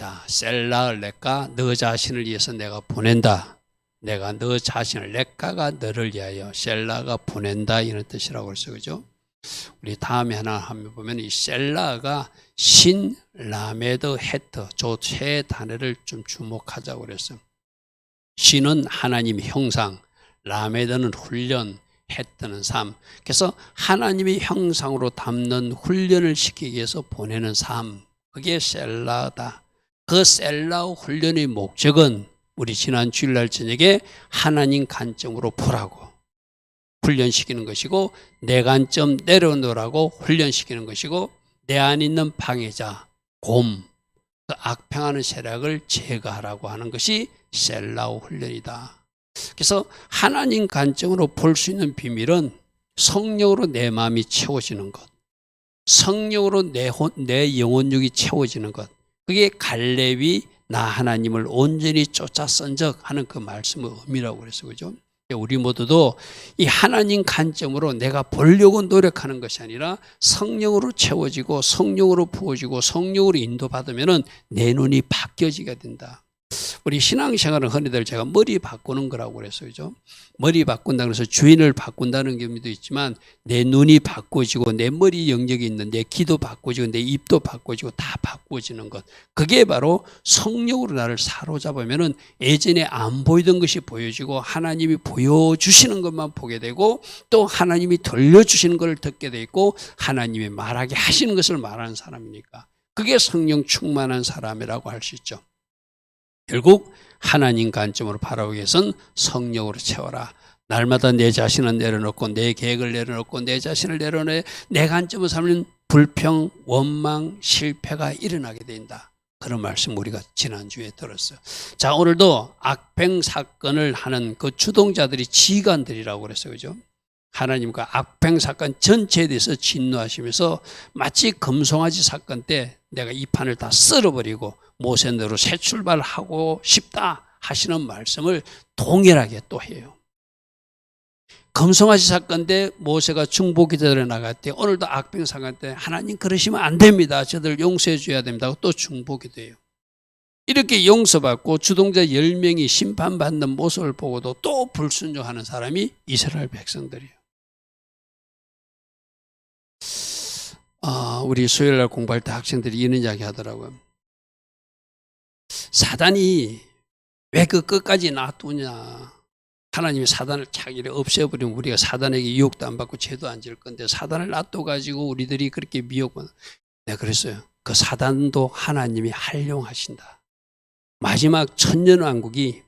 자, 셀라을 렉가 너 자신을 위해서 내가 보낸다. 내가 너 자신을 렉가가 너를 위하여 셀라가 보낸다 이런 뜻이라고 그랬어요. 그죠? 우리 다음에 하나 한번 보면 이 셀라가 신 라메드 헤트 저 세 단어를 좀 주목하자고 그랬어요. 신은 하나님의 형상, 라메드는 훈련, 헤트는 삶. 그래서 하나님의 형상으로 담는 훈련을 시키기 위해서 보내는 삶. 그게 셀라다. 그 셀라 훈련의 목적은 우리 지난 주일날 저녁에 하나님 관점으로 보라고 훈련시키는 것이고 내 관점 내려놓으라고 훈련시키는 것이고 내 안에 있는 방해자, 곰, 그 악평하는 세력을 제거하라고 하는 것이 셀라우 훈련이다. 그래서 하나님 관점으로 볼 수 있는 비밀은 성령으로 내 마음이 채워지는 것, 성령으로 내 영혼력이 채워지는 것, 그게 갈렙이 나 하나님을 온전히 쫓아 선적 하는 그 말씀의 의미라고 그랬어요. 그죠? 우리 모두도 이 하나님 관점으로 내가 보려고 노력하는 것이 아니라 성령으로 채워지고 성령으로 부어지고 성령으로 인도받으면 내 눈이 바뀌어지게 된다. 우리 신앙생활은 흔히들 제가 머리 바꾸는 거라고 그랬어요. 그죠? 머리 바꾼다 그래서 주인을 바꾼다는 의미도 있지만 내 눈이 바꿔지고 내 머리 영역이 있는 내 귀도 바꿔지고 내 입도 바꿔지고 다 바꿔지는 것. 그게 바로 성령으로 나를 사로잡으면 예전에 안 보이던 것이 보여지고 하나님이 보여주시는 것만 보게 되고 또 하나님이 들려주시는 것을 듣게 돼 있고 하나님이 말하게 하시는 것을 말하는 사람이니까 그게 성령 충만한 사람이라고 할 수 있죠. 결국 하나님 관점으로 바라보기 위해서는 성령으로 채워라. 날마다 내 자신을 내려놓고 내 계획을 내려놓고 내 자신을 내려놓아 내 관점으로 살면 불평, 원망, 실패가 일어나게 된다. 그런 말씀 우리가 지난주에 들었어요. 자, 오늘도 악행 사건을 하는 그 주동자들이 지휘관들이라고 그랬어요. 그죠? 하나님과 악행 사건 전체에 대해서 진노하시면서 마치 금송아지 사건 때 내가 이 판을 다 쓸어버리고 모세너로 새 출발하고 싶다 하시는 말씀을 동일하게 또 해요. 금송아지 사건 때 모세가 중보기도에 나갈 때 오늘도 악행 사건 때 하나님 그러시면 안 됩니다. 저들 용서해 줘야 됩니다. 또 중보기도해요. 이렇게 용서받고 주동자 10명이 심판받는 모습을 보고도 또 불순종하는 사람이 이스라엘 백성들이에요. 우리 수요일날 공부할 때 학생들이 이런 이야기 하더라고요. 사단이 왜 그 끝까지 놔두냐. 하나님이 사단을 자기를 없애버리면 우리가 사단에게 유혹도 안 받고 죄도 안 지을 건데 사단을 놔둬가지고 우리들이 그렇게 미혹받는. 내가 그랬어요. 그 사단도 하나님이 활용하신다. 마지막 천년왕국이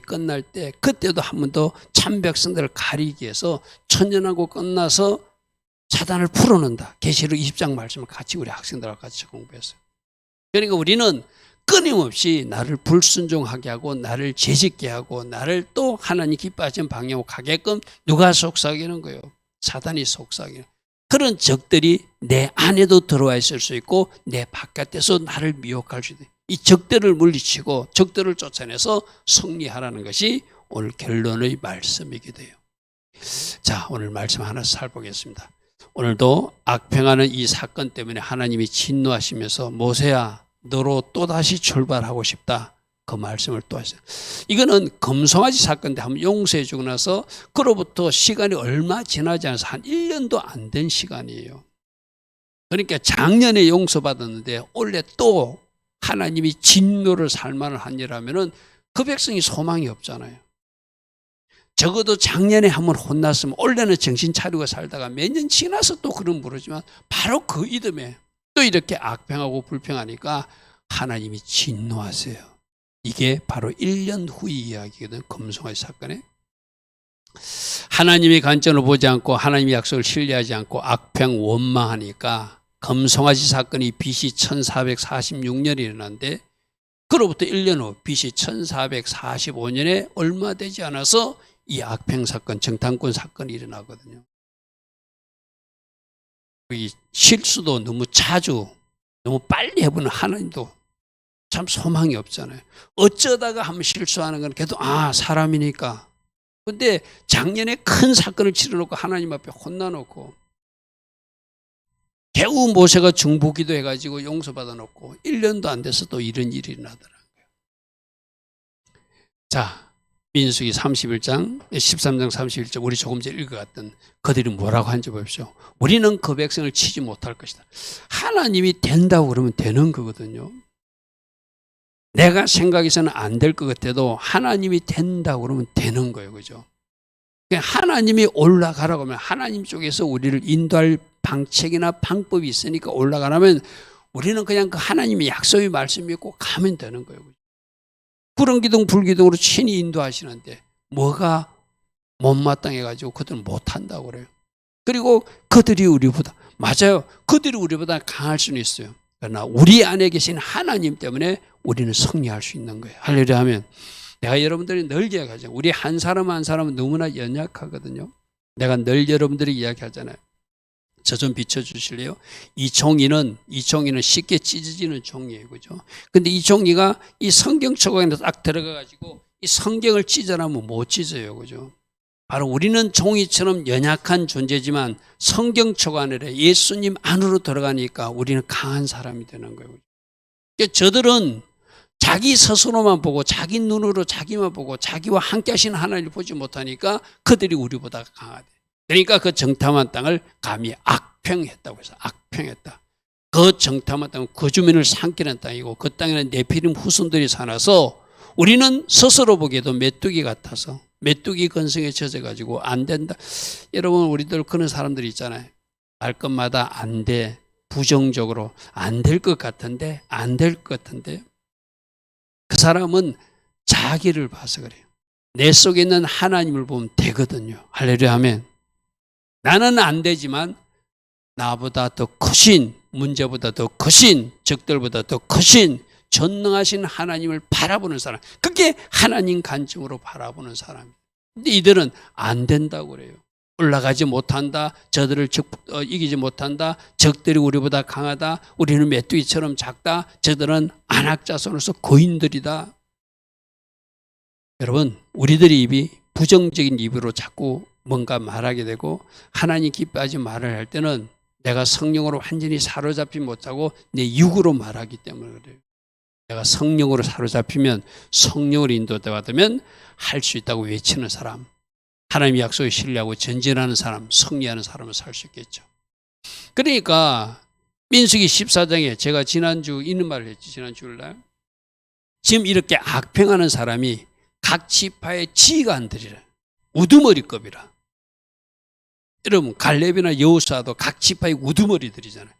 끝날 때 그때도 한 번 더 참 백성들을 가리기 위해서 천년왕국 끝나서 사단을 풀어낸다. 계시록 20장 말씀을 같이 우리 학생들하고 같이 공부했어요. 그러니까 우리는 끊임없이 나를 불순종하게 하고 나를 죄짓게 하고 나를 또 하나님 기뻐하시는 방향으로 가게끔 누가 속삭이는 거예요? 사단이 속삭이는. 그런 적들이 내 안에도 들어와 있을 수 있고 내 바깥에서 나를 미혹할 수 있다. 이 적들을 물리치고 적들을 쫓아내서 승리하라는 것이 오늘 결론의 말씀이기도 해요. 자, 오늘 말씀 하나 살펴보겠습니다. 오늘도 악평하는 이 사건 때문에 하나님이 진노하시면서 모세야 너로 또다시 출발하고 싶다. 그 말씀을 또 하세요. 이거는 금송아지 사건 때 한번 용서해 주고 나서 그로부터 시간이 얼마 지나지 않아서 한 1년도 안 된 시간이에요. 그러니까 작년에 용서받았는데 올해 또 하나님이 진노를 살만을 한 일하면은 그 백성이 소망이 없잖아요. 적어도 작년에 한번 혼났으면 올해는 정신 차리고 살다가 몇 년 지나서 또 그런 모르지만 바로 그 이듬해 또 이렇게 악평하고 불평하니까 하나님이 진노하세요. 이게 바로 1년 후의 이야기거든. 금송아지 사건에 하나님의 관점을 보지 않고 하나님의 약속을 신뢰하지 않고 악평 원망하니까 금송아지 사건이 BC 1446년에 일어났는데 그로부터 1년 후 BC 1445년에 얼마 되지 않아서 이 악평 사건, 정탐꾼 사건이 일어나거든요. 이 실수도 너무 자주, 너무 빨리 해보는 하나님도 참 소망이 없잖아요. 어쩌다가 한번 실수하는 건 그래도 사람이니까. 근데 작년에 큰 사건을 치러놓고 하나님 앞에 혼나놓고 겨우 모세가 중보기도 해가지고 용서받아 놓고 1년도 안 돼서 또 이런 일이 일어나더라고요. 자, 민수기 13장 31절 우리 조금 전에 읽어갔던 그들이 뭐라고 하는지 보십시오. 우리는 그 백성을 치지 못할 것이다. 하나님이 된다고 그러면 되는 거거든요. 내가 생각해서는 안 될 것 같아도 하나님이 된다고 그러면 되는 거예요. 그죠? 하나님이 올라가라고 하면 하나님 쪽에서 우리를 인도할 방책이나 방법이 있으니까 올라가라면 우리는 그냥 그 하나님의 약속의 말씀 믿고 가면 되는 거예요. 구름기둥 불기둥으로 친히 인도하시는데 뭐가 못마땅해가지고 그들은 못한다고 그래요. 그리고 그들이 우리보다, 맞아요, 그들이 우리보다 강할 수는 있어요. 그러나 우리 안에 계신 하나님 때문에 우리는 승리할 수 있는 거예요. 할렐루야 하면 내가 여러분들이 늘 이야기하죠. 우리 한 사람 한 사람은 너무나 연약하거든요. 내가 늘 여러분들이 이야기하잖아요. 저 좀 비춰주실래요? 이 종이는 쉽게 찢어지는 종이에요. 그죠? 근데 이 종이가 이 성경 초강에 딱 들어가가지고 이 성경을 찢어라면 못 찢어요. 그죠? 바로 우리는 종이처럼 연약한 존재지만 성경 초강에 예수님 안으로 들어가니까 우리는 강한 사람이 되는 거예요. 그러니까 저들은 자기 스스로만 보고 자기 눈으로 자기만 보고 자기와 함께 하신 하나님을 보지 못하니까 그들이 우리보다 강하대. 그러니까 그 정탐한 땅을 감히 악평했다고 해서 악평했다. 그 정탐한 땅은 그 주민을 삼키는 땅이고 그 땅에는 네피림 후손들이 살아서 우리는 스스로 보기에도 메뚜기 같아서 메뚜기 근성에 젖어가지고 안 된다. 여러분 우리들 그런 사람들이 있잖아요. 말 것마다 안 돼. 부정적으로 안 될 것 같은데 안 될 것 같은데 그 사람은 자기를 봐서 그래요. 내 속에 있는 하나님을 보면 되거든요. 할렐루야 하면 나는 안 되지만 나보다 더 크신, 문제보다 더 크신, 적들보다 더 크신 전능하신 하나님을 바라보는 사람, 그게 하나님 관점으로 바라보는 사람이에요. 근데 이들은 안 된다고 그래요. 올라가지 못한다, 저들을 이기지 못한다, 적들이 우리보다 강하다, 우리는 메뚜기처럼 작다, 저들은 안악자손으로서 고인들이다. 여러분 우리들의 입이 부정적인 입으로 자꾸 뭔가 말하게 되고 하나님 기뻐하지 말을 할 때는 내가 성령으로 완전히 사로잡지 못하고 내 육으로 말하기 때문에 그래요. 내가 성령으로 사로잡히면 성령으로 인도받으면 할 수 있다고 외치는 사람, 하나님의 약속에 신뢰하고 전진하는 사람, 승리하는 사람은 살 수 있겠죠. 그러니까 민수기 14장에 제가 지난주 있는 말을 했지, 지난 주일날. 지금 이렇게 악평하는 사람이 각 지파의 지휘관들이라, 우두머리급이라. 여러분 갈렙이나 여호수아도 각 지파의 우두머리들이잖아요.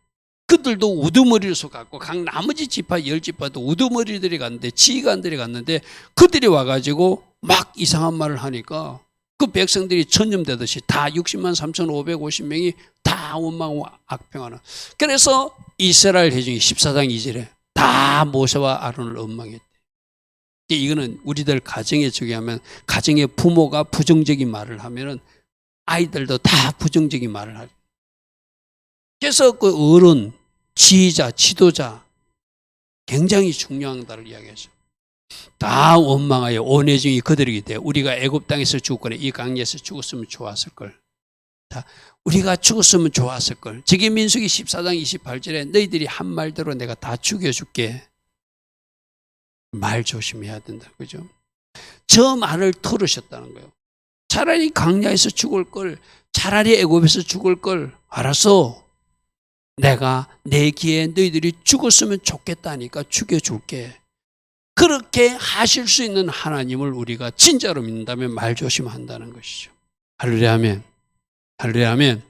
그들도 우두머리를 속았고 각 나머지 지파 10지파도 우두머리들이 갔는데 지휘관들이 갔는데 그들이 와가지고 막 이상한 말을 하니까 그 백성들이 전염되듯이 다 60만 3,550명이 다 원망하고 악평하는. 그래서 이스라엘 회중이 14장 2절에 다 모세와 아론을 원망했대. 이거는 우리들 가정에 적용하면 가정의 부모가 부정적인 말을 하면은 아이들도 다 부정적인 말을 하죠. 그래서 그 어른, 지휘자, 지도자 굉장히 중요하다를 이야기하죠. 다 원망하여 온 회중이 그들에게 돼. 우리가 애굽 땅에서 죽거나 이 강야에서 죽었으면 좋았을 걸. 자, 우리가 죽었으면 좋았을 걸. 저기 민수기 14장 28절에 너희들이 한 말대로 내가 다 죽여줄게. 말 조심해야 된다. 그죠? 저 말을 들으셨다는 거예요. 차라리 강야에서 죽을 걸, 차라리 애굽에서 죽을 걸 알아서 내가 내 기회에 너희들이 죽었으면 좋겠다니까 죽여줄게. 그렇게 하실 수 있는 하나님을 우리가 진짜로 믿는다면 말 조심한다는 것이죠. 할렐루야 아멘. 할렐루야 아멘.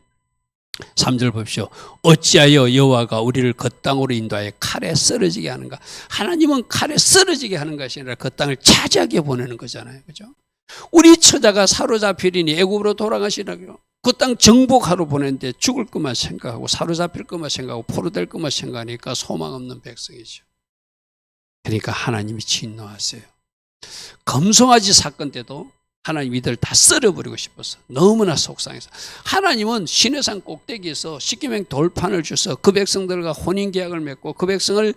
3절 보십시오. 어찌하여 여호와가 우리를 그 땅으로 인도하여 칼에 쓰러지게 하는가. 하나님은 칼에 쓰러지게 하는 것이 아니라 그 땅을 차지하게 보내는 거잖아요. 그죠? 우리 처자가 사로잡히리니 애굽으로 돌아가시라고요. 그 땅 정복하러 보내는데 죽을 것만 생각하고 사로잡힐 것만 생각하고 포로될 것만 생각하니까 소망 없는 백성이죠. 그러니까 하나님이 진노하세요. 검송아지 사건 때도 하나님 이들 다 썰어버리고 싶어서 너무나 속상해서 하나님은 시내산 꼭대기에서 십계명 돌판을 주서 그 백성들과 혼인계약을 맺고 그 백성을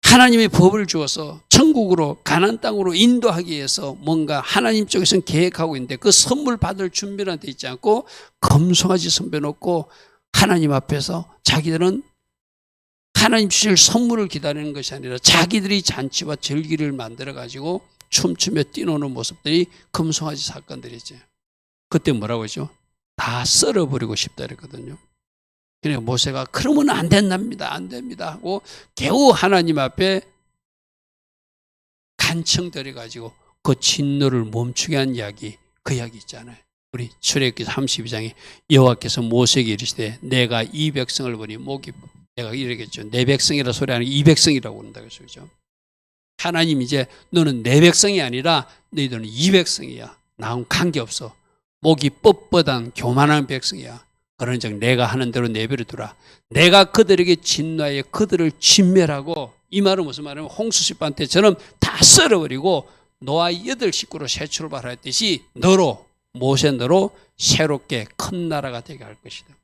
하나님의 법을 주어서 천국으로 가나안 땅으로 인도하기 위해서 뭔가 하나님 쪽에서는 계획하고 있는데 그 선물 받을 준비는 돼 있지 않고 검송아지 선배 놓고 하나님 앞에서 자기들은 하나님 주실 선물을 기다리는 것이 아니라 자기들이 잔치와 절기를 만들어 가지고 춤추며 뛰노는 모습들이 금송아지 사건들이죠. 그때 뭐라고 했죠? 다 썰어버리고 싶다 그랬거든요. 그러니까 모세가 그러면 안 된답니다. 안 됩니다 하고 겨우 하나님 앞에 간청들여 가지고 그 진노를 멈추게 한 이야기, 그 이야기 있잖아요. 우리 출애굽기 32장에 여호와께서 모세에게 이르시되 내가 이 백성을 보니 목이, 내가 이러겠죠. 내 백성이라 소리 안 하고 이 백성이라고 한다 그러죠. 하나님 이제 너는 내 백성이 아니라 너희들은 이 백성이야. 나하고는 관계없어. 목이 뻣뻣한 교만한 백성이야. 그런즉 내가 하는 대로 내버려 두라. 내가 그들에게 진노하여 그들을 진멸하고, 이 말은 무슨 말이냐면 홍수십반 때처럼 다 썰어버리고 노아 8식구로 새 출발했듯이 너로, 모세 너로 새롭게 큰 나라가 되게 할 것이다.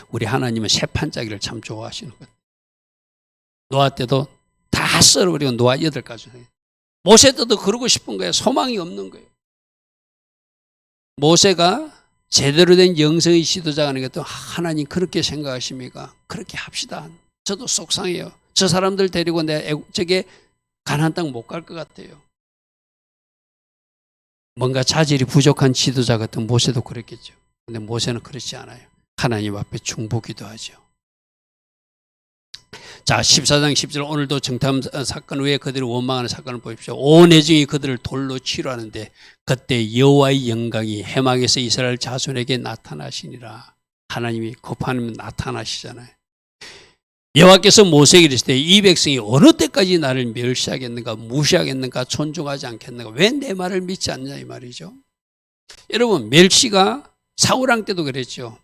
우리 하나님은 새 판짜기를 참 좋아하시는 것. 노아 때도 다 썰어버리고 노아 8가지. 모세 때도 그러고 싶은 거예요. 소망이 없는 거예요. 모세가 제대로 된 영성의 지도자가 아닌 것도 하나님 그렇게 생각하십니까? 그렇게 합시다. 저도 속상해요. 저 사람들 데리고 저게 가나안 땅 못 갈 것 같아요. 뭔가 자질이 부족한 지도자 같은 모세도 그랬겠죠. 근데 모세는 그렇지 않아요. 하나님 앞에 중보기도 하죠. 자, 14장 10절 오늘도 정탐 사건 후에 그들을 원망하는 사건을 보십시오. 온 회중이 그들을 돌로 치료하는데 그때 여호와의 영광이 해막에서 이스라엘 자손에게 나타나시니라. 하나님이 급하면 나타나시잖아요. 여호와께서 모세에게 이르시되 이 백성이 어느 때까지 나를 멸시하겠는가, 무시하겠는가, 존중하지 않겠는가, 왜 내 말을 믿지 않냐 이 말이죠. 여러분, 멸시가 사울왕 때도 그랬죠.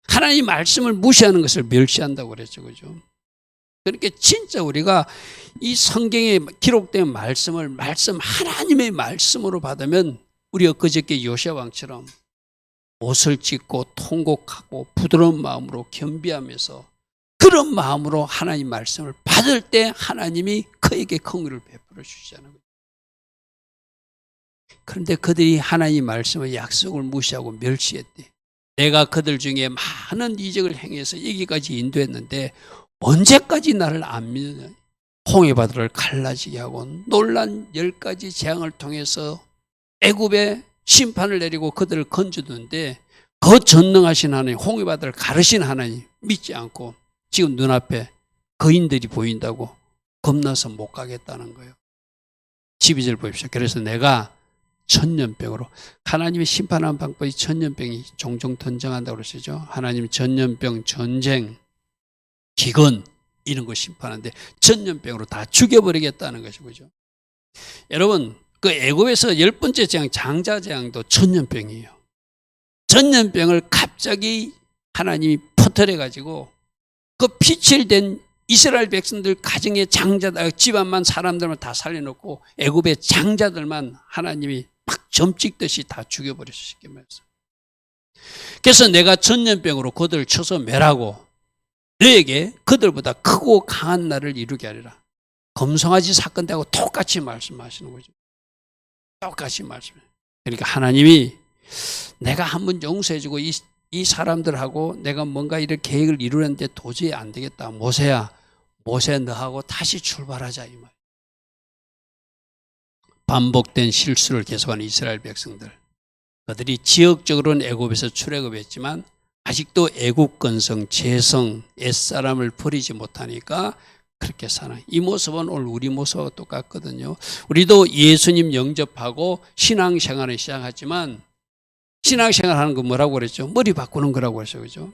하나님 말씀을 무시하는 것을 멸시한다고 그랬죠. 그죠? 그렇게 진짜 우리가 이 성경에 기록된 말씀을 하나님의 말씀으로 받으면 우리 엊그저께 요시야 왕처럼 옷을 찢고 통곡하고 부드러운 마음으로 겸비하면서 그런 마음으로 하나님 말씀을 받을 때 하나님이 그에게 긍휼을 베풀어 주시잖아요. 그런데 그들이 하나님 말씀의 약속을 무시하고 멸시했대. 내가 그들 중에 많은 이적을 행해서 여기까지 인도했는데 언제까지 나를 안 믿느냐. 홍해바다를 갈라지게 하고 놀란 10가지 재앙을 통해서 애굽에 심판을 내리고 그들을 건져두는데 그 전능하신 하나님, 홍해바다를 가르신 하나님 믿지 않고 지금 눈앞에 거인들이 보인다고 겁나서 못 가겠다는 거예요. 12절 보십시오. 그래서 내가 전염병으로, 하나님이 심판하는 방법이 전염병이 종종 등장한다고 그러시죠. 하나님 전염병, 전쟁, 기근 이런 거 심판하는데 전염병으로 다 죽여버리겠다는 것이죠. 그죠? 여러분, 그 애굽에서 10번째 재앙, 장자재앙도 전염병이에요. 전염병을 갑자기 하나님이 퍼뜨려가지고 그 피칠된 이스라엘 백성들 가정의 장자들, 집안만 사람들만 다 살려놓고 애굽의 장자들만 하나님이 막 점 찍듯이 다 죽여버렸어, 쉽게 말해서. 그래서 내가 전염병으로 그들을 쳐서 멸하고 너에게 그들보다 크고 강한 나를 이루게 하리라. 검성아지 사건 때하고 똑같이 말씀하시는 거죠. 똑같이 말씀해. 그러니까 하나님이 내가 한번 용서해주고 이 사람들하고 내가 뭔가 이런 계획을 이루는데 도저히 안 되겠다. 모세야, 모세 너하고 다시 출발하자 이 말. 반복된 실수를 계속하는 이스라엘 백성들. 그들이 지역적으로는 애굽에서 출애굽했지만 아직도 애국 근성, 재성, 옛사람을 버리지 못하니까 그렇게 사는 이 모습은 오늘 우리 모습과 똑같거든요. 우리도 예수님 영접하고 신앙생활을 시작하지만 신앙생활하는 거 뭐라고 그랬죠? 머리 바꾸는 거라고 했어요. 그죠?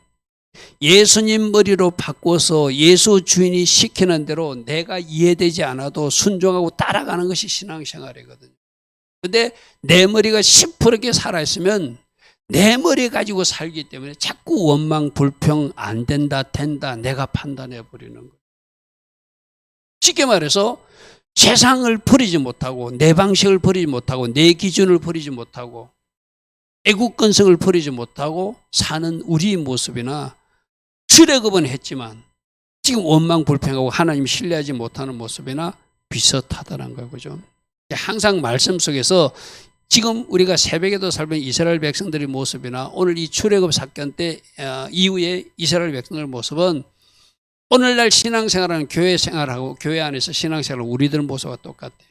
예수님 머리로 바꿔서 예수 주인이 시키는 대로 내가 이해되지 않아도 순종하고 따라가는 것이 신앙생활이거든요. 근데 내 머리가 시퍼렇게 살아있으면 내 머리 가지고 살기 때문에 자꾸 원망, 불평, 안 된다, 된다, 내가 판단해 버리는 거예요. 쉽게 말해서 세상을 버리지 못하고 내 방식을 버리지 못하고 내 기준을 버리지 못하고 애국건성을 버리지 못하고 사는 우리 모습이나 출애굽은 했지만 지금 원망, 불평하고 하나님 신뢰하지 못하는 모습이나 비슷하다는 거예요. 그죠? 항상 말씀 속에서 지금 우리가 새벽에도 살던 이스라엘 백성들의 모습이나 오늘 이 출애굽 사건 때 이후에 이스라엘 백성들의 모습은 오늘날 신앙생활하는 교회 생활하고 교회 안에서 신앙생활하는 우리들 모습과 똑같아요.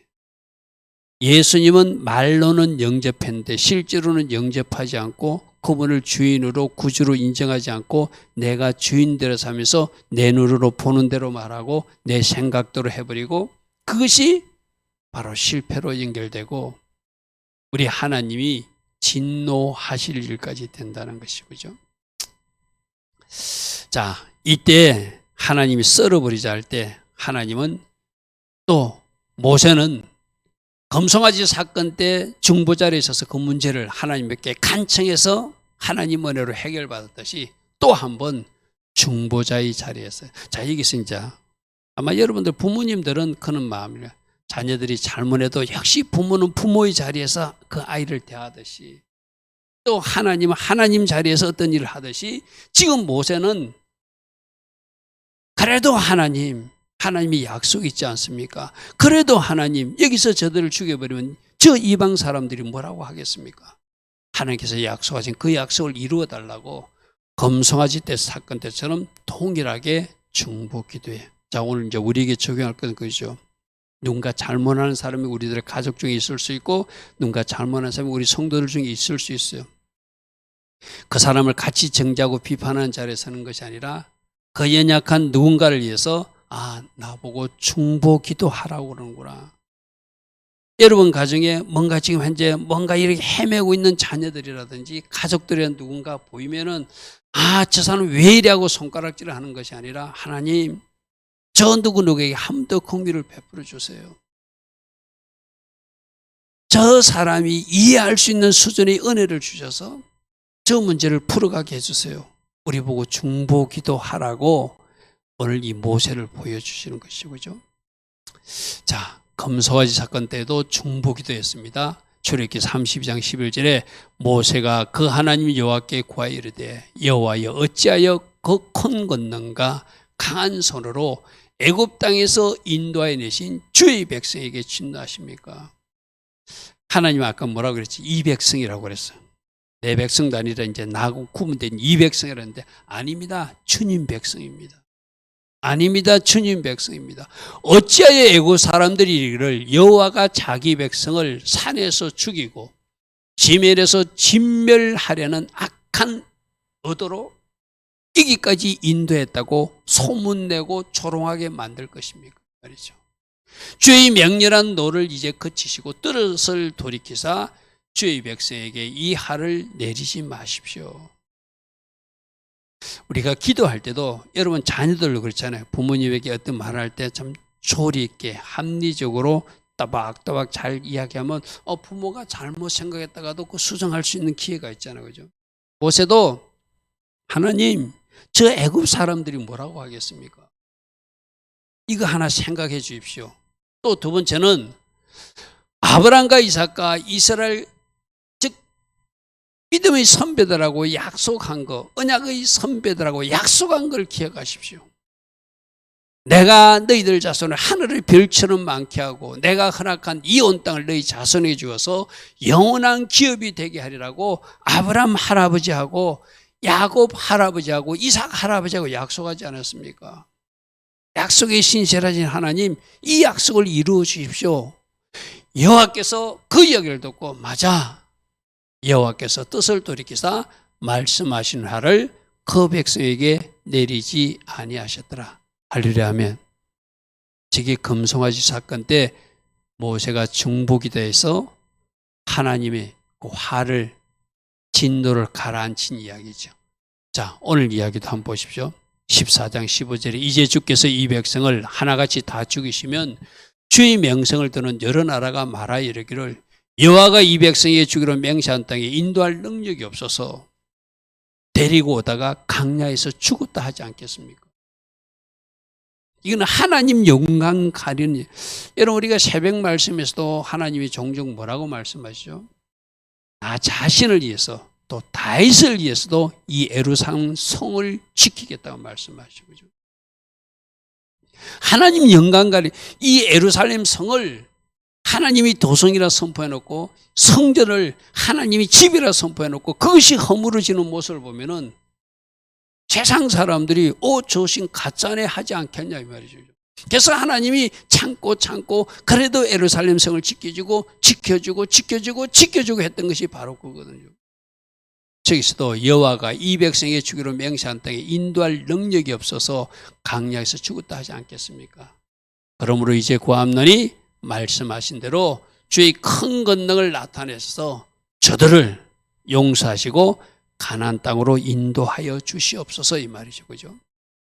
예수님은 말로는 영접했는데 실제로는 영접하지 않고 그분을 주인으로 구주로 인정하지 않고 내가 주인대로 살면서 내 눈으로 보는 대로 말하고 내 생각대로 해버리고 그것이 바로 실패로 연결되고 우리 하나님이 진노하실 일까지 된다는 것이죠. 자, 이때 하나님이 썰어버리자 할 때 하나님은 또 모세는 검송아지 사건 때 중보자리에 있어서 그 문제를 하나님께 간청해서 하나님 은혜로 해결받았듯이 또 한 번 중보자의 자리에서 자 여기서 이제 아마 여러분들 부모님들은 그런 마음이에요. 자녀들이 잘못해도 역시 부모는 부모의 자리에서 그 아이를 대하듯이 또 하나님은 하나님 자리에서 어떤 일을 하듯이 지금 모세는 그래도 하나님이 약속이 있지 않습니까? 그래도 하나님 여기서 저들을 죽여버리면 저 이방 사람들이 뭐라고 하겠습니까? 하나님께서 약속하신 그 약속을 이루어 달라고 검송아지 때 사건 때처럼 동일하게 중보 기도해. 자 오늘 이제 우리에게 적용할 건 그죠. 누군가 잘못하는 사람이 우리들의 가족 중에 있을 수 있고 누군가 잘못하는 사람이 우리 성도들 중에 있을 수 있어요. 그 사람을 같이 정죄하고 비판하는 자리에 서는 것이 아니라 그 연약한 누군가를 위해서 나보고 중보 기도하라고 그러는구나. 여러분 가정에 뭔가 지금 현재 뭔가 이렇게 헤매고 있는 자녀들이라든지 가족들이란 누군가 보이면은 저 사람 왜 이래하고 손가락질을 하는 것이 아니라 하나님 저 누구에게 한 번 더 공기를 베풀어 주세요. 저 사람이 이해할 수 있는 수준의 은혜를 주셔서 저 문제를 풀어가게 해주세요. 우리 보고 중보 기도하라고 오늘 이 모세를 보여주시는 것이죠. 그죠? 자, 검송아지 사건 때도 중보 기도했습니다. 출애굽기 32장 11절에 모세가 그 하나님 여호와께 구하여 이르되 여호와여 어찌하여 그 큰 권능과 강한 손으로 애굽 땅에서 인도하여 내신 주의 백성에게 진노하십니까? 하나님 아까 뭐라고 그랬지? 이 백성이라고 그랬어요. 내 백성도 아니라 이제 나하고 구분된 이 백성이라는데 아닙니다. 주님 백성입니다. 아닙니다. 주님 백성입니다. 어찌하여 애굽 사람들이 이르기를 여호와가 자기 백성을 산에서 죽이고 지면에서 진멸하려는 악한 의도로 이기까지 인도했다고 소문내고 조롱하게 만들 것입니까? 말이죠. 주의 명렬한 노를 이제 그치시고 뜻을 돌이키사 주의 백성에게 이 하를 내리지 마십시오. 우리가 기도할 때도 여러분 자녀들도 그렇잖아요. 부모님에게 어떤 말을 할 때 참 조리 있게 합리적으로 따박따박 잘 이야기하면 부모가 잘못 생각했다가도 그 수정할 수 있는 기회가 있잖아요. 그죠? 모세도 하나님 저 애굽 사람들이 뭐라고 하겠습니까? 이거 하나 생각해 주십시오. 또 두 번째는 아브라함과 이삭과 이스라엘 즉 믿음의 선배들하고 약속한 거, 언약의 선배들하고 약속한 걸 기억하십시오. 내가 너희들 자손을 하늘의 별처럼 많게 하고 내가 허락한 이 온 땅을 너희 자손에게 주어서 영원한 기업이 되게 하리라고 아브라함 할아버지하고 야곱 할아버지하고 이삭 할아버지하고 약속하지 않았습니까? 약속에 신실하신 하나님 이 약속을 이루어 주십시오. 여호와께서 그 이야기를 듣고 맞아. 여호와께서 뜻을 돌이키사 말씀하신 화를 그 백성에게 내리지 아니하셨더라. 할렐루야 하면 저게 검송아지 사건 때 모세가 중보기도해서 하나님의 그 화를 진노를 가라앉힌 이야기죠. 자, 오늘 이야기도 한번 보십시오. 14장 15절에 이제 주께서 이 백성을 하나같이 다 죽이시면 주의 명성을 드는 여러 나라가 말하여 이르기를 여호와가 이 백성에게 주기로 맹세한 땅에 인도할 능력이 없어서 데리고 오다가 강야에서 죽었다 하지 않겠습니까? 이건 하나님 영광 가리는 여러분 우리가 새벽 말씀에서도 하나님이 종종 뭐라고 말씀하시죠? 나 자신을 위해서 또 다윗을 위해서도 이 예루살렘 성을 지키겠다고 말씀하시고 하나님 영광 가리 이 예루살렘 성을 하나님이 도성이라 선포해놓고 성전을 하나님이 집이라 선포해놓고 그것이 허물어지는 모습을 보면은 세상 사람들이 저 신 가짜네 하지 않겠냐 이 말이죠. 그래서 하나님이 참고 그래도 예루살렘 성을 지켜주고 했던 것이 바로 그거거든요. 저기서도 여호와가 이 백성의 주기로 맹세한 땅에 인도할 능력이 없어서 광야에서 죽었다 하지 않겠습니까? 그러므로 이제 고함론이 말씀하신 대로 주의 큰 권능을 나타내셔서 저들을 용서하시고 가나안 땅으로 인도하여 주시옵소서 이 말이죠. 그죠?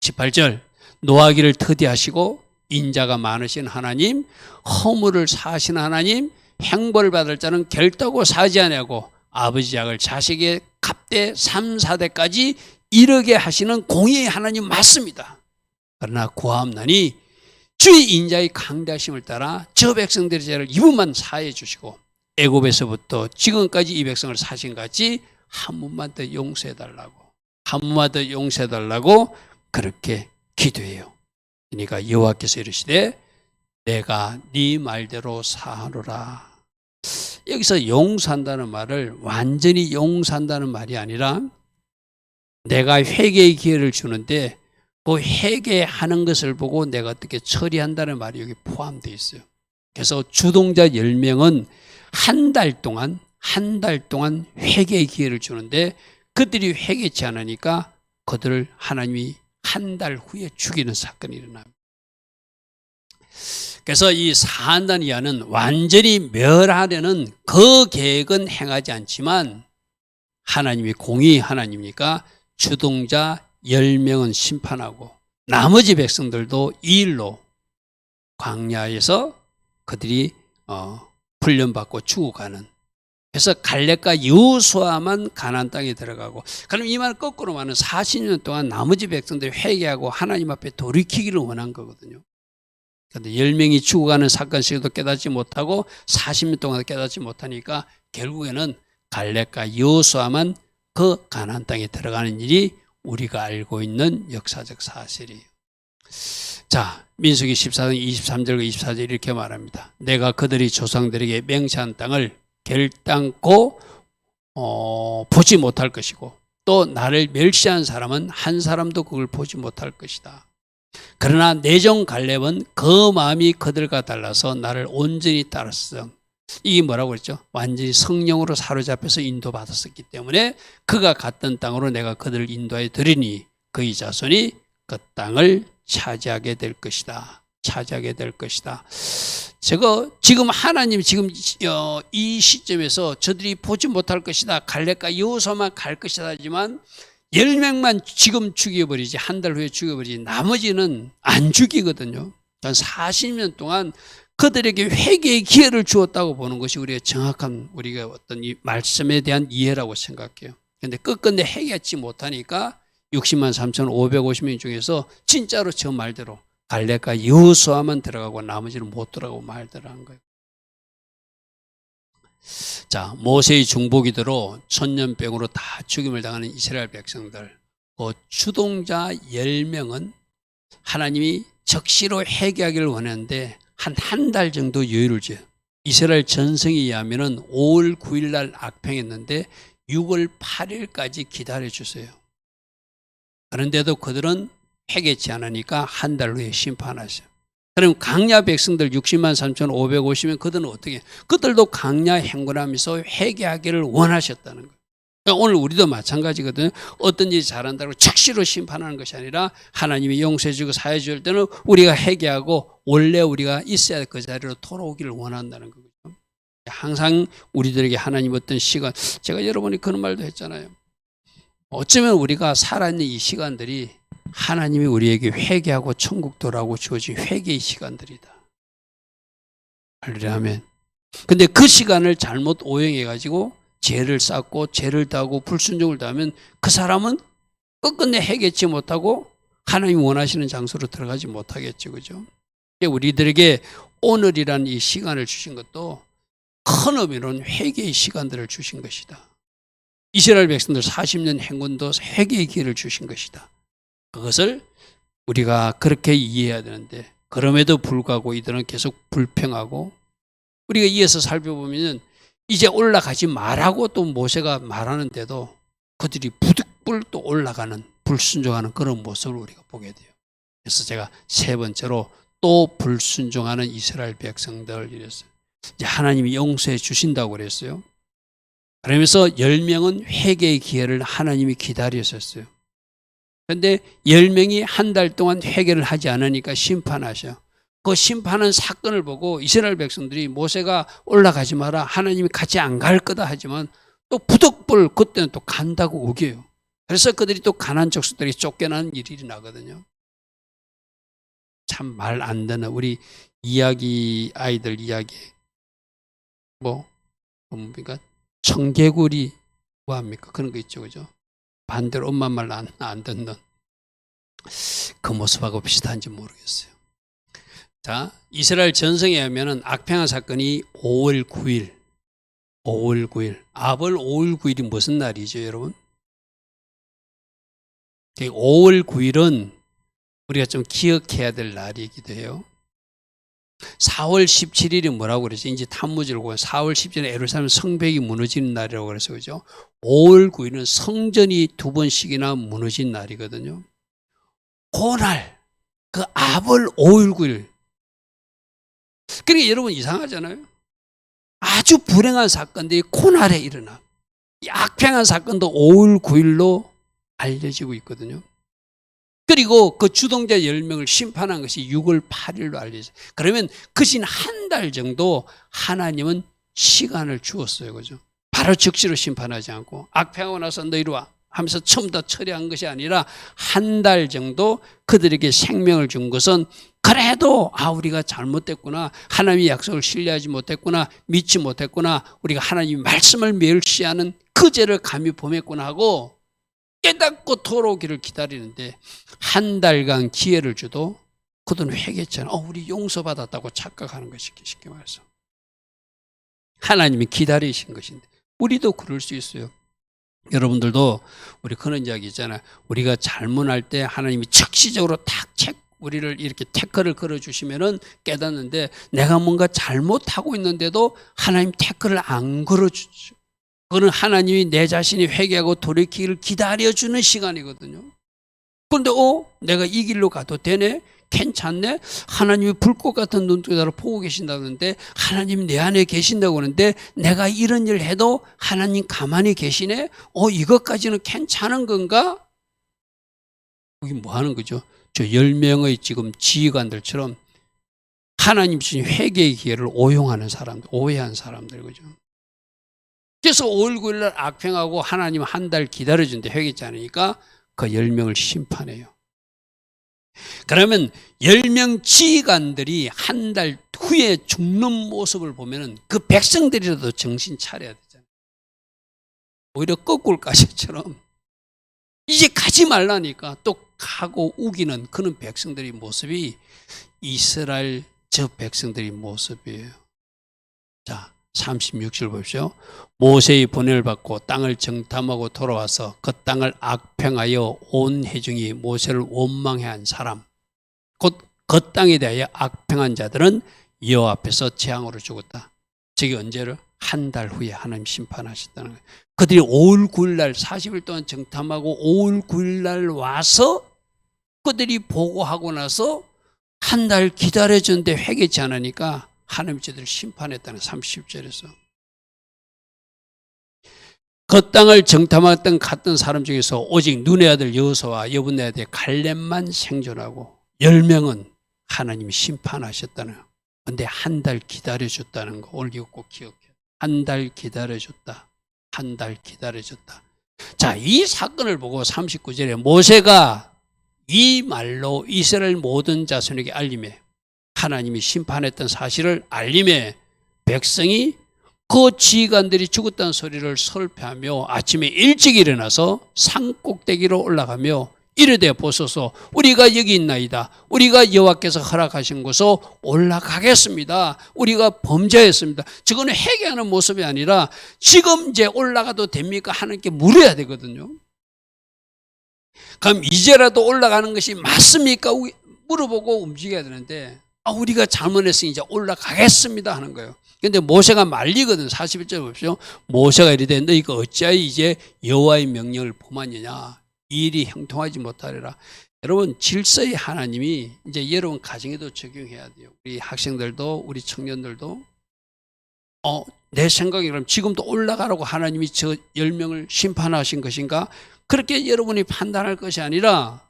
18절 노하기를 터디하시고 인자가 많으신 하나님, 허물을 사하신 하나님, 형벌을 받을 자는 결단코 사지 아니하고 아버지 약을 자식의 갑대 3, 4대까지 이르게 하시는 공의의 하나님 맞습니다. 그러나 고함난이 주의 인자의 강대하심을 따라 저 백성들의 죄를 이분만 사해 주시고 애굽에서부터 지금까지 이 백성을 사신 같이 한 번만 더 용서해 달라고, 한 번만 더 용서해 달라고 그렇게 기도해요. 그러니까 여호와께서 이르시되 내가 네 말대로 사하노라. 여기서 용서한다는 말을 완전히 용서한다는 말이 아니라 내가 회개의 기회를 주는데 그 회개하는 것을 보고 내가 어떻게 처리한다는 말이 여기 포함되어 있어요. 그래서 주동자 10명은 한 달 동안 회개의 기회를 주는데 그들이 회개치 않으니까 그들을 하나님이 한 달 후에 죽이는 사건이 일어납니다. 그래서 이 사한다는 이하는 완전히 멸하려는 그 계획은 행하지 않지만 하나님이 공의 하나님이니까 주동자 10명은 심판하고 나머지 백성들도 이 일로 광야에서 그들이 훈련받고 죽어가는. 그래서 갈렙과 여호수아만 가나안 땅에 들어가고, 그럼 이 말 거꾸로 말하면 40년 동안 나머지 백성들이 회개하고 하나님 앞에 돌이키기를 원한 거거든요. 그런데 10명이 죽어가는 사건씩도 깨닫지 못하고 40년 동안 깨닫지 못하니까 결국에는 갈렙과 여호수아만 그 가나안 땅에 들어가는 일이 우리가 알고 있는 역사적 사실이에요. 자, 민수기 14장 23절과 24절 이렇게 말합니다. 내가 그들이 조상들에게 맹세한 땅을 결단코 보지 못할 것이고 또 나를 멸시한 사람은 한 사람도 그걸 보지 못할 것이다. 그러나 내 종 갈렙은 그 마음이 그들과 달라서 나를 온전히 따랐어. 이게 뭐라고 그랬죠? 완전히 성령으로 사로잡혀서 인도받았었기 때문에 그가 갔던 땅으로 내가 그들을 인도하여 드리니 그의 자손이 그 땅을 차지하게 될 것이다. 차지하게 될 것이다. 지금 하나님 지금 이 시점에서 저들이 보지 못할 것이다. 갈렙과 여호수아만 갈 것이다 하지만 10명만 지금 죽여버리지, 한 달 후에 죽여버리지, 나머지는 안 죽이거든요. 40년 동안 그들에게 회개의 기회를 주었다고 보는 것이 우리가 정확한 우리가 어떤 이 말씀에 대한 이해라고 생각해요. 그런데 끝끝내 회개하지 못하니까 60만 3,550명 중에서 진짜로 저 말대로 갈렙과 여호수아만 들어가고 나머지는 못 들어가고 말대로 한 거예요. 자, 모세의 중보기도로 천년병으로 다 죽임을 당하는 이스라엘 백성들, 그 주동자 10명은 하나님이 적시로 회개하기를 원했는데 한 달 정도 여유를 줘요. 이스라엘 전성에 의하면 5월 9일 날 악평했는데 6월 8일까지 기다려주세요. 그런데도 그들은 회개치 않으니까 한 달 후에 심판하셔요. 그럼 광야 백성들 60만 3,550명 그들은 어떻게 해요? 그들도 광야 행군하면서 회개하기를 원하셨다는 거예요. 그러니까 오늘 우리도 마찬가지거든요. 어떤 일이 잘한다고 즉시로 심판하는 것이 아니라 하나님이 용서해 주고 사해 줄 때는 우리가 회개하고 원래 우리가 있어야 그 자리로 돌아오기를 원한다는 거죠. 항상 우리들에게 하나님 어떤 시간, 제가 여러분이 그런 말도 했잖아요. 어쩌면 우리가 살아있는 이 시간들이 하나님이 우리에게 회개하고 천국 돌아오고 주어진 회개의 시간들이다. 할렐루야 아멘. 근데 그 시간을 잘못 오용해가지고 죄를 쌓고 죄를 다하고 불순종을 다하면 그 사람은 끝끝내 회개치 못하고 하나님이 원하시는 장소로 들어가지 못하겠죠. 그죠? 우리들에게 오늘이라는 이 시간을 주신 것도 큰 의미로는 회개의 시간들을 주신 것이다. 이스라엘 백성들 40년 행군도 회개의 기회를 주신 것이다. 그것을 우리가 그렇게 이해해야 되는데 그럼에도 불구하고 이들은 계속 불평하고 우리가 이어서 살펴보면 이제 올라가지 말라고 또 모세가 말하는데도 그들이 부득불 또 올라가는 불순종하는 그런 모습을 우리가 보게 돼요. 그래서 제가 세 번째로 또 불순종하는 이스라엘 백성들 이랬어요. 이제 하나님이 용서해 주신다고 그랬어요. 그러면서 10명은 회개의 기회를 하나님이 기다리셨어요. 그런데 10명이 한 달 동안 회개를 하지 않으니까 심판하셔. 그 심판한 사건을 보고 이스라엘 백성들이 모세가 올라가지 마라, 하나님이 같이 안 갈 거다 하지만 또 부득불 그때는 또 간다고 우겨요. 그래서 그들이 또 가나안 족속들이 쫓겨나는 일이 나거든요. 참 말 안 듣는 우리 이야기, 아이들 이야기 뭡니까? 청개구리 뭐 합니까? 그런 거 있죠, 그죠? 반대로 엄마 말 안 듣는 그 모습하고 비슷한지 모르겠어요. 자, 이스라엘 전성에 하면은 악평화 사건이 5월 9일, 아벌 5월 9일이 무슨 날이죠, 여러분? 5월 9일은 우리가 좀 기억해야 될 날이기도 해요. 4월 17일이 뭐라고 그러죠? 이제 탐무지를 보고 4월 17일에 예루살렘 성벽이 무너지는 날이라고 그래서 그죠? 5월 9일은 성전이 2번씩이나 무너진 날이거든요. 그날, 그 아벌 5월 9일. 그러니까 여러분 이상하잖아요. 아주 불행한 사건들이 그날에 일어나. 이 악평한 사건도 5월 9일로 알려지고 있거든요. 그리고 그 주동자 10명을 심판한 것이 6월 8일로 알려져요. 그러면 그신 한 달 정도 하나님은 시간을 주었어요. 그죠? 바로 즉시로 심판하지 않고 악평하고 나서 너희로 와 하면서 처음부터 처리한 것이 아니라 한 달 정도 그들에게 생명을 준 것은 그래도 우리가 잘못됐구나, 하나님의 약속을 신뢰하지 못했구나, 믿지 못했구나, 우리가 하나님의 말씀을 멸시하는 그 죄를 감히 범했구나 하고 깨닫고 돌아오기를 기다리는데 한 달간 기회를 줘도 그들은 회개했잖아. 우리 용서받았다고 착각하는 것이 쉽게 말해서. 하나님이 기다리신 것인데 우리도 그럴 수 있어요. 여러분들도 우리 그런 이야기 있잖아요. 우리가 잘못할 때 하나님이 즉시적으로 우리를 이렇게 태클을 걸어주시면은 깨닫는데 내가 뭔가 잘못하고 있는데도 하나님 태클을 안 걸어주죠. 그거는 하나님이 내 자신이 회개하고 돌이키기를 기다려주는 시간이거든요. 그런데 내가 이 길로 가도 되네? 괜찮네? 하나님이 불꽃 같은 눈동자로 보고 계신다는데 하나님 내 안에 계신다고 하는데 내가 이런 일을 해도 하나님 가만히 계시네? 이것까지는 괜찮은 건가? 여기 뭐 하는 거죠? 저 10명의 지금 지휘관들처럼 하나님 주신 회개의 기회를 오용하는 사람들, 오해한 사람들, 그죠? 그래서 5월 9일날 악평하고 하나님 한 달 기다려준데 회개치 않으니까 그 10명을 심판해요. 그러면 10명 지휘관들이 한 달 후에 죽는 모습을 보면은 그 백성들이라도 정신 차려야 되잖아요. 오히려 거꾸로까지처럼 이제 가지 말라니까 또 가고 우기는 그런 백성들의 모습이 이스라엘 저 백성들의 모습이에요. 자, 36절 보십시오. 모세의 번뇌를 받고 땅을 정탐하고 돌아와서 그 땅을 악평하여 온 회중이 모세를 원망해한 사람, 곧 그 땅에 대하여 악평한 자들은 여호와 앞에서 재앙으로 죽었다. 저게 언제를? 한 달 후에 하나님 심판하셨다는 거예요. 그들이 5월 9일 날 40일 동안 정탐하고 5월 9일 날 와서 그들이 보고하고 나서 한 달 기다려줬는데 회개치 않으니까 하나님 저들을 심판했다는 30절에서. 그 땅을 정탐했던 갔던 사람 중에서 오직 눈의 아들 여호수아와 여분의 아들 갈렙만 생존하고 10명은 하나님이 심판하셨다는 거예요. 그런데 한 달 기다려줬다는 거 오늘 이거 꼭 기억해요. 한 달 기다려줬다. 한 달 기다려줬다. 자, 이 사건을 보고 39절에 모세가 이 말로 이스라엘 모든 자손에게 알림해 하나님이 심판했던 사실을 알림해 백성이 그 지휘관들이 죽었다는 소리를 설파하며 아침에 일찍 일어나서 산 꼭대기로 올라가며 이르되 보소서 우리가 여기 있나이다. 우리가 여호와께서 허락하신 곳으로 올라가겠습니다. 우리가 범죄했습니다. 저거는 회개하는 모습이 아니라 지금 이제 올라가도 됩니까? 하나님께 물어야 되거든요. 그럼 이제라도 올라가는 것이 맞습니까? 물어보고 움직여야 되는데 우리가 잘못했으니 이제 올라가겠습니다 하는 거예요. 근데 모세가 말리거든. 41절 보십시오. 모세가 이르되 너희가 어찌하여 이제 여호와의 명령을 범하느냐. 이 일이 형통하지 못하리라. 여러분, 질서의 하나님이 이제 여러분 가정에도 적용해야 돼요. 우리 학생들도 우리 청년들도 내 생각에 그럼 지금도 올라가라고 하나님이 저 10명을 심판하신 것인가? 그렇게 여러분이 판단할 것이 아니라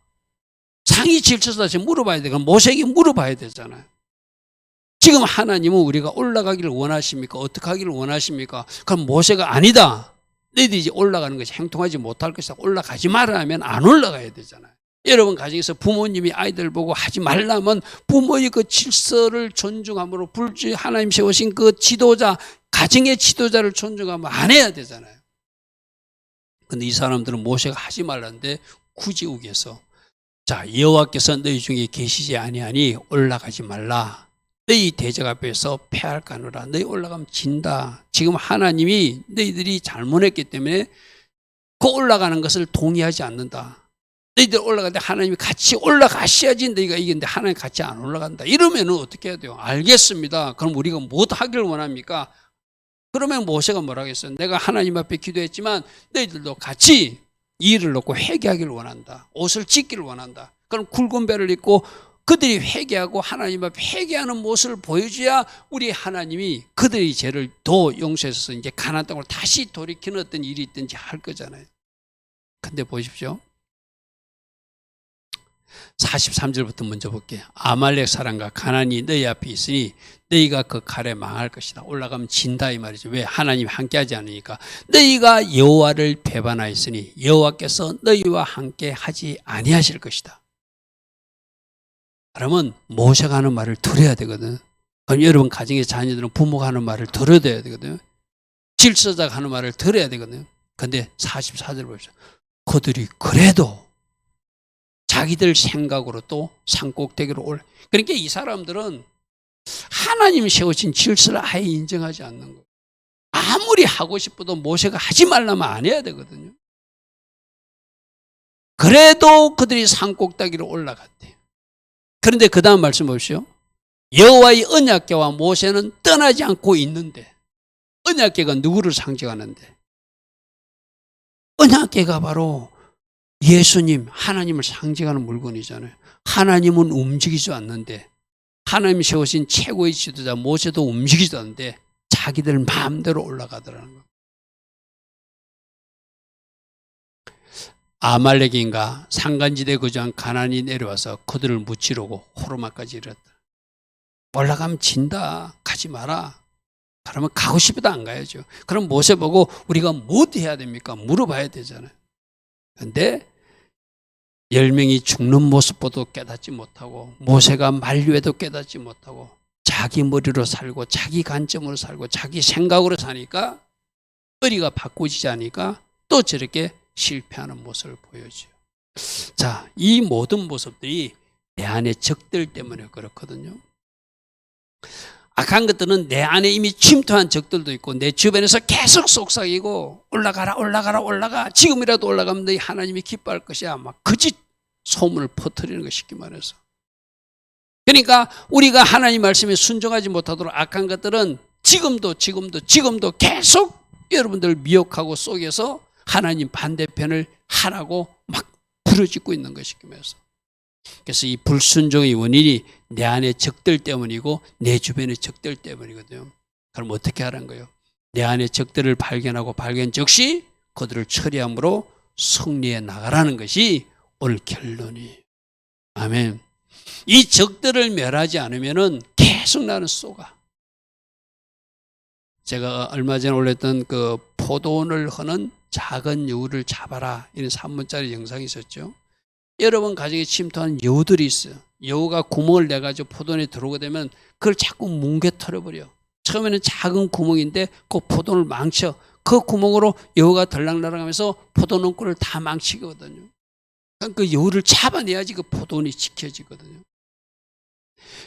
상위 질서자한테 물어봐야 돼. 그럼 모세에게 물어봐야 되잖아요. 지금 하나님은 우리가 올라가기를 원하십니까? 어떻게 하기를 원하십니까? 그럼 모세가 아니다. 너희들이 이제 올라가는 것이 행통하지 못할 것이다. 올라가지 말라 하면 안 올라가야 되잖아요. 여러분 가정에서 부모님이 아이들 보고 하지 말라면 부모의 그 질서를 존중함으로 하나님 세우신 그 지도자, 가정의 지도자를 존중하면 안 해야 되잖아요. 근데 이 사람들은 모세가 하지 말라는데 굳이 우겨서 자, 여호와께서 너희 중에 계시지 아니하니 올라가지 말라. 너희 대적 앞에서 패할까노라. 너희 올라가면 진다. 지금 하나님이 너희들이 잘못했기 때문에 그 올라가는 것을 동의하지 않는다. 너희들 올라가는데 하나님이 같이 올라가셔야지 너희가 이기는데 하나님 같이 안 올라간다. 이러면 어떻게 해야 돼요? 알겠습니다. 그럼 우리가 뭐 하기를 원합니까? 그러면 모세가 뭐라 하겠어요? 내가 하나님 앞에 기도했지만 너희들도 같이 이를 놓고 회개하기를 원한다. 옷을 찢기를 원한다. 그럼 굵은 배를 입고 그들이 회개하고 하나님 앞에 회개하는 모습을 보여줘야 우리 하나님이 그들의 죄를 더 용서해서 이제 가나안 땅으로 다시 돌이키는 어떤 일이 있든지 할 거잖아요. 근데 보십시오. 43절부터 먼저 볼게요. 아말렉 사람과 가나안이 너희 앞에 있으니 너희가 그 칼에 망할 것이다. 올라가면 진다 이 말이죠. 왜? 하나님이 함께하지 않으니까. 너희가 여호와를 배반하였으니 여호와께서 너희와 함께 하지 아니하실 것이다. 그러면 모세가 하는 말을 들어야 되거든. 그럼 여러분 가정의 자녀들은 부모가 하는 말을 들어야 되거든요. 질서자가 하는 말을 들어야 되거든요. 근데 44절 보십시오. 그들이 그래도 자기들 생각으로 또 산꼭대기로 올라. 그러니까 이 사람들은 하나님이 세우신 질서를 아예 인정하지 않는 거예요. 아무리 하고 싶어도 모세가 하지 말라면 안 해야 되거든요. 그래도 그들이 산꼭대기로 올라갔대요. 그런데 그 다음 말씀 보십시오. 여호와의 언약궤와 모세는 떠나지 않고 있는데, 언약궤가 누구를 상징하는데? 언약궤가 바로 예수님, 하나님을 상징하는 물건이잖아요. 하나님은 움직이지 않는데, 하나님이 세우신 최고의 지도자 모세도 움직이지 않는데 자기들 마음대로 올라가더라는 거예요. 아말렉인가 산간지대 거주한 가나안이 내려와서 그들을 무찌르고 호르마까지 이르렀다. 올라가면 진다. 가지 마라. 그러면 가고 싶어도 안 가야죠. 그럼 모세 보고 우리가 뭐 해야 됩니까? 물어봐야 되잖아요. 그런데 10명이 죽는 모습보다 깨닫지 못하고 모세가 만류해도 깨닫지 못하고 자기 머리로 살고 자기 관점으로 살고 자기 생각으로 사니까 의리가 바꾸지지 않으니까 또 저렇게 실패하는 모습을 보여줘요. 자, 이 모든 모습들이 내 안의 적들 때문에 그렇거든요. 악한 것들은 내 안에 이미 침투한 적들도 있고 내 주변에서 계속 속삭이고 올라가라 올라가라 올라가 지금이라도 올라가면 너희 하나님이 기뻐할 것이야 막 거짓 소문을 퍼뜨리는 것 쉽게 말해서. 그러니까 우리가 하나님 말씀에 순종하지 못하도록 악한 것들은 지금도 계속 여러분들을 미혹하고 속여서 하나님 반대편을 하라고 막 부르짖고 있는 것 쉽게 말해서. 그래서 이 불순종의 원인이 내 안의 적들 때문이고 내 주변의 적들 때문이거든요. 그럼 어떻게 하라는 거예요? 내 안의 적들을 발견하고 발견 즉시 그들을 처리함으로 승리해 나가라는 것이 오늘 결론이에요. 아멘. 이 적들을 멸하지 않으면은 계속 나는 쏘가. 제가 얼마 전에 올렸던 그 포도원을 허는 작은 여우를 잡아라 이런 3분짜리 영상이 있었죠. 여러분 가정에 침투하는 여우들이 있어요. 여우가 구멍을 내가지고 포도원에 들어오게 되면 그걸 자꾸 뭉개 털어버려. 처음에는 작은 구멍인데 그 포도원을 망쳐. 그 구멍으로 여우가 들락날락하면서 포도원 꿀을 다 망치거든요. 그 여우를 잡아내야지 그 포도원이 지켜지거든요.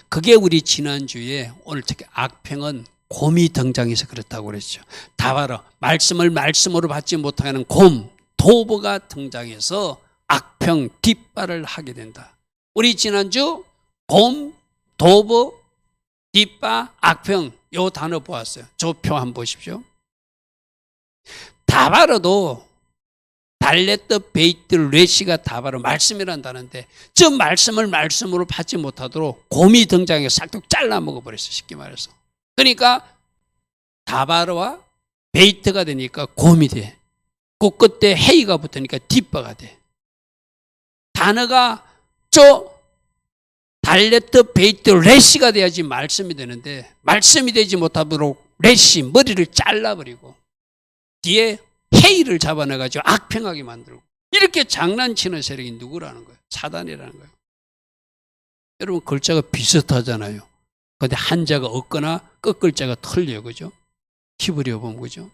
그게 우리 지난주에 오늘 특히 악평은 곰이 등장해서 그렇다고 그랬죠. 다 바로 말씀을 말씀으로 받지 못하는 곰, 도보가 등장해서 악평 뒷발을 하게 된다. 우리 지난주 곰, 도보, 뒷바, 악평 요 단어 보았어요. 저 표 한번 보십시오. 다바로도 달레트, 베이트, 레시가 다바로 말씀이란 단어인데 저 말씀을 말씀으로 받지 못하도록 곰이 등장해 싹둑 잘라 먹어버렸어요. 쉽게 말해서. 그러니까 다바로와 베이트가 되니까 곰이 돼. 그 끝에 헤이가 붙으니까 뒷바가 돼. 단어가 저 달레트, 베이트, 레시가 돼야지 말씀이 되는데 말씀이 되지 못하도록 레시, 머리를 잘라버리고 뒤에 헤이를 잡아내가지고 악평하게 만들고 이렇게 장난치는 세력이 누구라는 거예요? 사단이라는 거예요. 여러분 글자가 비슷하잖아요. 그런데 한자가 없거나 끝글자가 틀려요. 그죠? 히브리어 보면 그죠?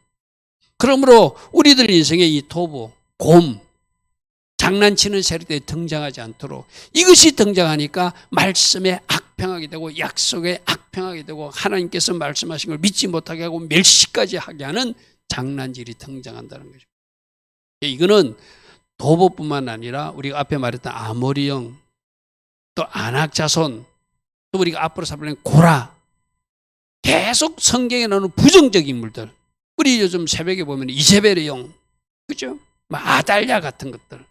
그러므로 우리들 인생의 이 도보, 곰, 장난치는 세력들이 등장하지 않도록 이것이 등장하니까 말씀에 악평하게 되고 약속에 악평하게 되고 하나님께서 말씀하신 걸 믿지 못하게 하고 멸시까지 하게 하는 장난질이 등장한다는 거죠. 이거는 도보뿐만 아니라 우리가 앞에 말했던 아모리형, 또 안악자손, 또 우리가 앞으로 살펴볼 고라, 계속 성경에 나오는 부정적 인물들. 우리 요즘 새벽에 보면 이세벨의 영, 그죠? 아달랴 같은 것들.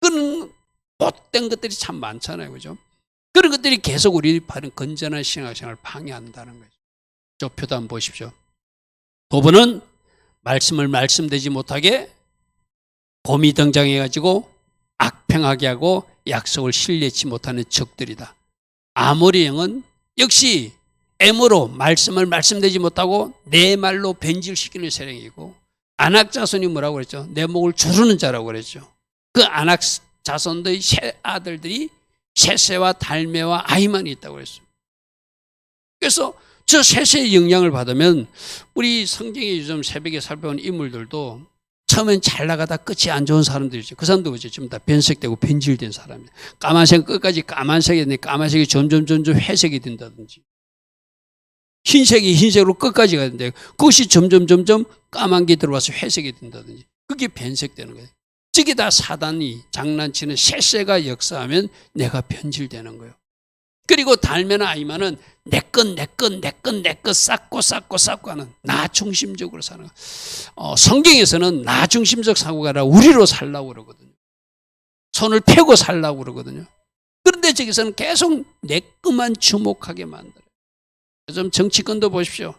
그런 못된 것들이 참 많잖아요. 그죠? 그런 것들이 계속 우리 바른 건전한 신앙생활을 방해한다는 거죠. 저 표도 한번 보십시오. 도보는 말씀을 말씀되지 못하게 곰이 등장해가지고 악평하게 하고 약속을 신뢰치 못하는 적들이다. 아모리 영은 역시 애모로 말씀을 말씀되지 못하고 내 말로 변질시키는 세력이고 안악자손이 뭐라고 그랬죠? 내 목을 조르는 자라고 그랬죠. 그 안악자손의 세 아들들이 셋세와 달메와 아히만이 있다고 그랬어요. 그래서 저 셋의 영향을 받으면 우리 성경에 요즘 새벽에 살펴본 인물들도 처음엔 잘 나가다 끝이 안 좋은 사람들이죠. 그 사람도 그죠? 지금 다 변색되고 변질된 사람이에요. 까만색 끝까지 까만색이 되는데 까만색이 점점 회색이 된다든지 흰색이 흰색으로 끝까지 가는데 그것이 점점 까만 게 들어와서 회색이 된다든지 그게 변색되는 거예요. 저게 다 사단이 장난치는 셋세가 역사하면 내가 변질되는 거예요. 그리고 달메나 아이만은 내 것 쌓고 하는 나 중심적으로 사는 거. 성경에서는 나 중심적 사고가 아니라 우리로 살라고 그러거든요. 손을 펴고 살라고 그러거든요. 그런데 저기서는 계속 내 것만 주목하게 만들어요. 요즘 정치권도 보십시오.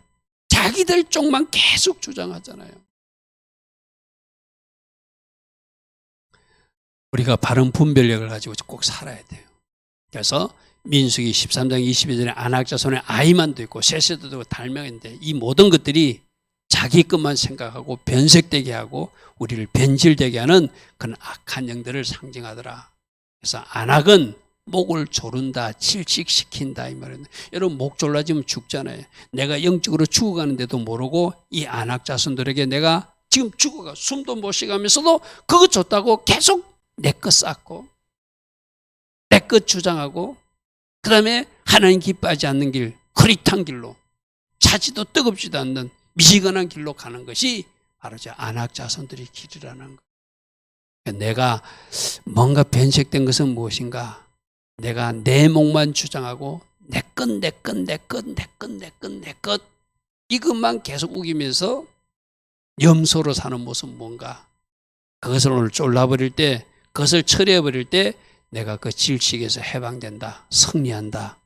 자기들 쪽만 계속 주장하잖아요. 우리가 바른 분별력을 가지고 꼭 살아야 돼요. 그래서 민수기 13장 22절에 안악자손의 아이만도 있고 셋세도 있고 달명인데 이 모든 것들이 자기 것만 생각하고 변색되게 하고 우리를 변질되게 하는 그런 악한 영들을 상징하더라. 그래서 안악은 목을 조른다, 질식시킨다 이 말이에요. 여러분 목 졸라지면 죽잖아요. 내가 영적으로 죽어가는데도 모르고 이 안악자손들에게 내가 지금 죽어가 숨도 못 쉬가면서도 그거 줬다고 계속 내 것 쌓고 내 것 주장하고 그 다음에 하나님 기뻐하지 않는 길, 흐릿한 길로 차지도 뜨겁지도 않는 미지근한 길로 가는 것이 바로 저 안악자손들의 길이라는 거. 내가 뭔가 변색된 것은 무엇인가? 내가 내 목만 주장하고 내 것 이것만 계속 우기면서 염소로 사는 모습 뭔가? 그것을 오늘 쫄라버릴 때, 그것을 처리해버릴 때 내가 그 질식에서 해방된다, 승리한다.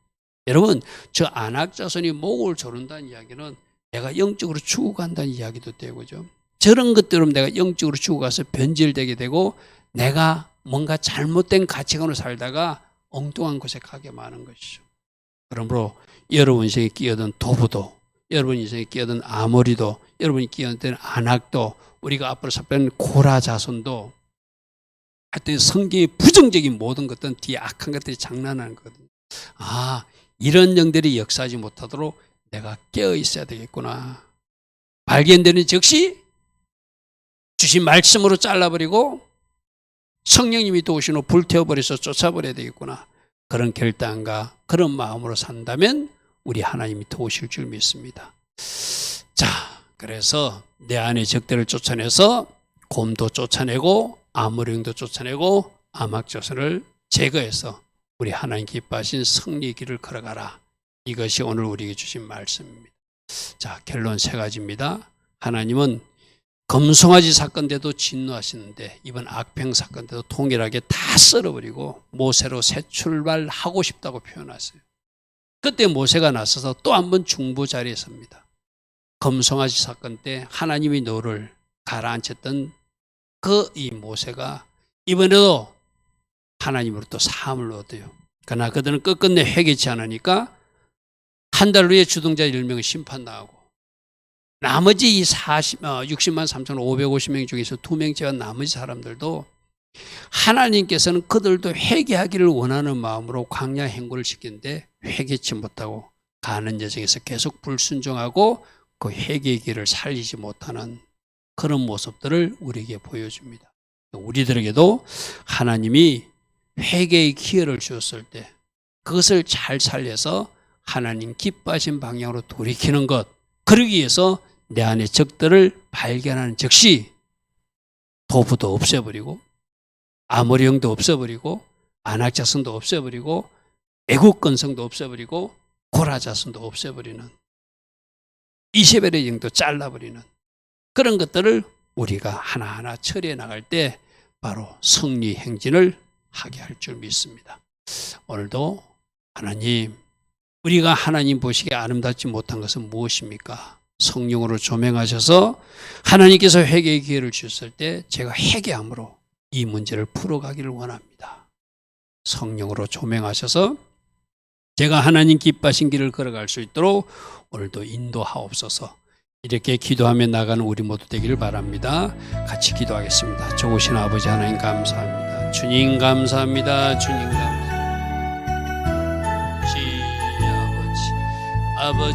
여러분, 저 안악자손이 목을 조른다는 이야기는 내가 영적으로 죽어간다는 이야기도 되고, 그죠? 저런 것들은 내가 영적으로 죽어가서 변질되게 되고 내가 뭔가 잘못된 가치관으로 살다가 엉뚱한 곳에 가게 마는 것이죠. 그러므로 여러분 인생에 끼어든 도부도, 여러분 인생에 끼어든 아모리도, 여러분이 끼어든 안악도, 우리가 앞으로 살펴보는 고라 자손도 하여튼 성경의 부정적인 모든 것들은 뒤에 악한 것들이 장난하는 거거든요. 아, 이런 영들이 역사하지 못하도록 내가 깨어 있어야 되겠구나. 발견되는 즉시 주신 말씀으로 잘라버리고 성령님이 도우시는 불태워버려서 쫓아버려야 되겠구나. 그런 결단과 그런 마음으로 산다면 우리 하나님이 도우실 줄 믿습니다. 자, 그래서 내 안의 적들을 쫓아내서 곰도 쫓아내고 아모리형도 쫓아내고 아막자손을 제거해서 우리 하나님 기뻐하신 승리의 길을 걸어가라. 이것이 오늘 우리에게 주신 말씀입니다. 자, 결론 세 가지입니다. 하나님은 검송아지 사건 때도 진노하시는데 이번 악평 사건 때도 동일하게 다 썰어버리고 모세로 새 출발하고 싶다고 표현하세요. 그때 모세가 나서서 또 한 번 중보 자리에 섭니다. 검송아지 사건 때 하나님이 너를 가라앉혔던 그 이 모세가 이번에도 하나님으로부터 사함을 얻어요. 그러나 그들은 끝끝내 회개치 않으니까 한 달 후에 주동자 10명이 심판당하고 나머지 이 60만 3,550명 중에서 2명 제외한 나머지 사람들도 하나님께서는 그들도 회개하기를 원하는 마음으로 광야 행군을 시키는데 회개치 못하고 가는 여정에서 계속 불순종하고 그 회개의 길을 살리지 못하는 그런 모습들을 우리에게 보여줍니다. 우리들에게도 하나님이 회개의 기회를 주었을 때 그것을 잘 살려서 하나님 기뻐하신 방향으로 돌이키는 것, 그러기 위해서 내 안의 적들을 발견하는 즉시 도부도 없애버리고 아모리형도 없애버리고 안악자손도 없애버리고 애국건성도 없애버리고 고라자손도 없애버리는 이세벨의 영도 잘라버리는 그런 것들을 우리가 하나하나 처리해 나갈 때 바로 승리 행진을 하게 할 줄 믿습니다. 오늘도 하나님, 우리가 하나님 보시기에 아름답지 못한 것은 무엇입니까? 성령으로 조명하셔서 하나님께서 회개의 기회를 주셨을 때 제가 회개함으로 이 문제를 풀어가기를 원합니다. 성령으로 조명하셔서 제가 하나님 기뻐하신 길을 걸어갈 수 있도록 오늘도 인도하옵소서. 이렇게 기도하며 나가는 우리 모두 되기를 바랍니다. 같이 기도하겠습니다. 좋으신 아버지 하나님 감사합니다. 주님 감사합니다. 주님 감사합니다. 아버지